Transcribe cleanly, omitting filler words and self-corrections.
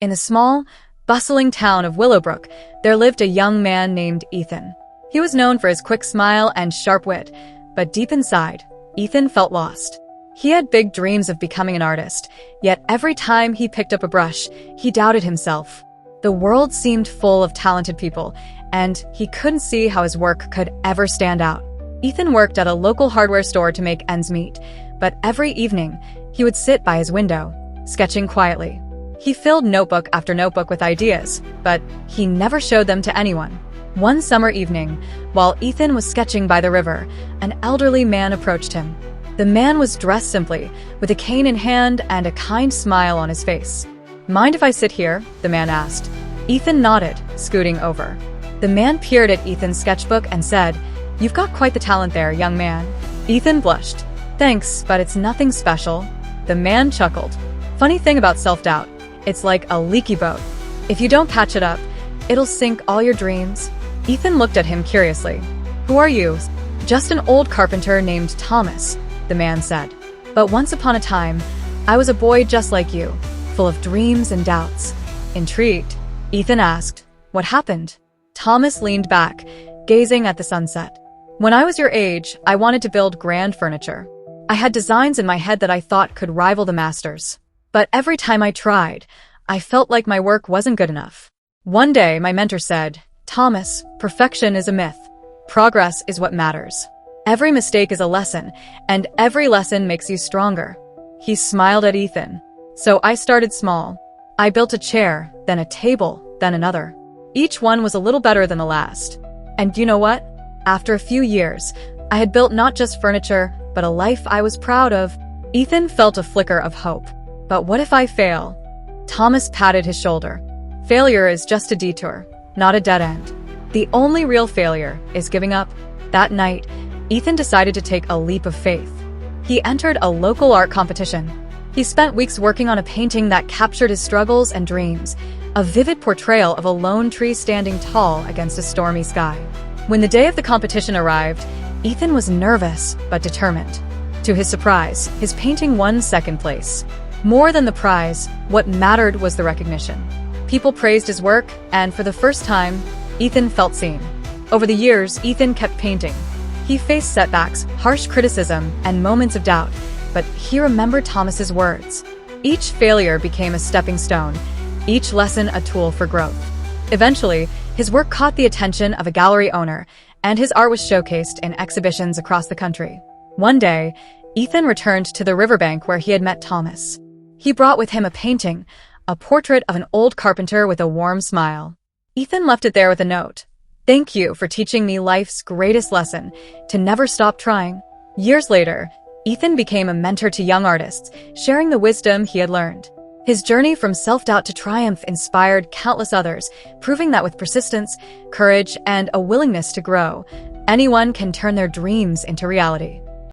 In the small, bustling town of Willowbrook, there lived a young man named Ethan. He was known for his quick smile and sharp wit, but deep inside, Ethan felt lost. He had big dreams of becoming an artist, yet every time he picked up a brush, he doubted himself. The world seemed full of talented people, and he couldn't see how his work could ever stand out. Ethan worked at a local hardware store to make ends meet, but every evening, he would sit by his window, sketching quietly. He filled notebook after notebook with ideas, but he never showed them to anyone. One summer evening, while Ethan was sketching by the river, an elderly man approached him. The man was dressed simply, with a cane in hand and a kind smile on his face. "Mind if I sit here?" the man asked. Ethan nodded, scooting over. The man peered at Ethan's sketchbook and said, "You've got quite the talent there, young man." Ethan blushed. "Thanks, but it's nothing special." The man chuckled. "Funny thing about self-doubt, it's like a leaky boat. If you don't patch it up, it'll sink all your dreams." Ethan looked at him curiously. "Who are you?" "Just an old carpenter named Thomas," the man said. "But once upon a time, I was a boy just like you, full of dreams and doubts." Intrigued, Ethan asked, "What happened?" Thomas leaned back, gazing at the sunset. "When I was your age, I wanted to build grand furniture. I had designs in my head that I thought could rival the masters. But every time I tried, I felt like my work wasn't good enough. One day, my mentor said, 'Thomas, perfection is a myth. Progress is what matters. Every mistake is a lesson, and every lesson makes you stronger.'" He smiled at Ethan. "So I started small. I built a chair, then a table, then another. Each one was a little better than the last. And you know what? After a few years, I had built not just furniture, but a life I was proud of." Ethan felt a flicker of hope. "But what if I fail?" Thomas patted his shoulder. "Failure is just a detour, not a dead end. The only real failure is giving up." That night, Ethan decided to take a leap of faith. He entered a local art competition. He spent weeks working on a painting that captured his struggles and dreams, a vivid portrayal of a lone tree standing tall against a stormy sky. When the day of the competition arrived, Ethan was nervous but determined. To his surprise, his painting won second place. More than the prize, what mattered was the recognition. People praised his work, and for the first time, Ethan felt seen. Over the years, Ethan kept painting. He faced setbacks, harsh criticism, and moments of doubt, but he remembered Thomas's words. Each failure became a stepping stone, each lesson a tool for growth. Eventually, his work caught the attention of a gallery owner, and his art was showcased in exhibitions across the country. One day, Ethan returned to the riverbank where he had met Thomas. He brought with him a painting, a portrait of an old carpenter with a warm smile. Ethan left it there with a note. "Thank you for teaching me life's greatest lesson, to never stop trying." Years later, Ethan became a mentor to young artists, sharing the wisdom he had learned. His journey from self-doubt to triumph inspired countless others, proving that with persistence, courage, and a willingness to grow, anyone can turn their dreams into reality.